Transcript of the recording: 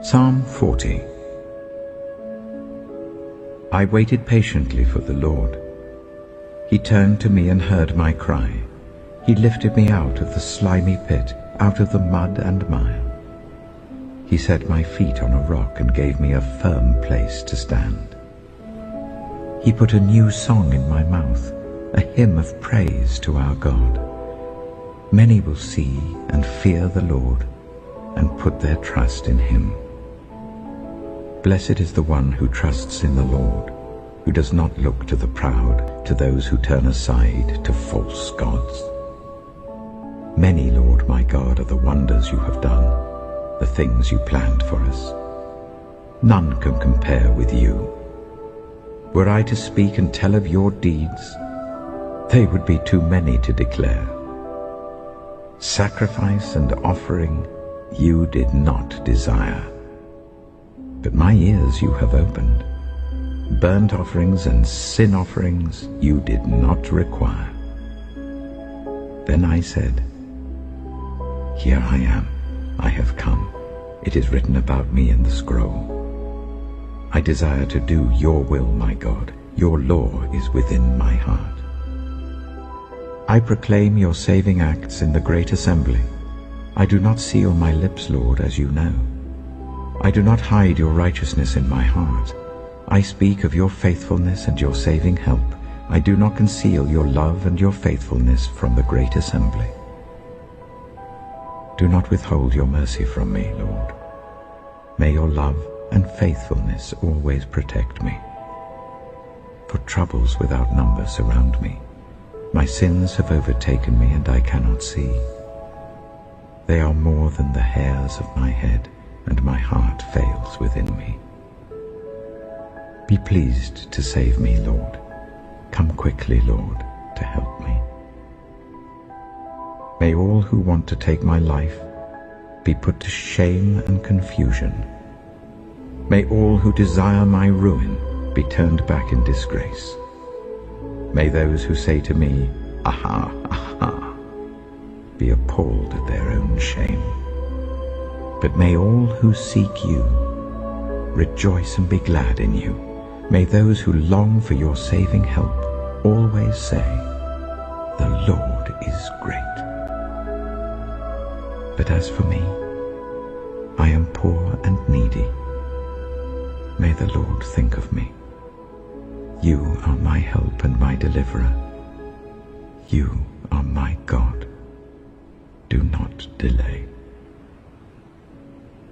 Psalm 40. I waited patiently for the Lord. He turned to me and heard my cry. He lifted me out of the slimy pit, out of the mud and mire. He set my feet on a rock and gave me a firm place to stand. He put a new song in my mouth, a hymn of praise to our God. Many will see and fear the Lord and put their trust in him. Blessed is the one who trusts in the Lord, who does not look to the proud, to those who turn aside to false gods. Many, Lord my God, are the wonders you have done, the things you planned for us. None can compare with you. Were I to speak and tell of your deeds, they would be too many to declare. Sacrifice and offering you did not desire, but my ears you have opened. Burnt offerings and sin offerings you did not require. Then I said, Here I am, I have come. It is written about me in the scroll. I desire to do your will, my God. Your law is within my heart. I proclaim your saving acts in the great assembly. I do not seal my lips, Lord, as you know. I do not hide your righteousness in my heart. I speak of your faithfulness and your saving help. I do not conceal your love and your faithfulness from the great assembly. Do not withhold your mercy from me, Lord. May your love and faithfulness always protect me. For troubles without number surround me. My sins have overtaken me, and I cannot see. They are more than the hairs of my head, and my heart fails within me. Be pleased to save me, Lord. Come quickly, Lord, to help me. May all who want to take my life be put to shame and confusion. May all who desire my ruin be turned back in disgrace. May those who say to me, Aha, aha, be appalled at their own shame. But may all who seek you rejoice and be glad in you. May those who long for your saving help always say, The Lord is great. But as for me, I am poor and needy. May the Lord think of me. You are my help and my deliverer. You are my God. Do not delay.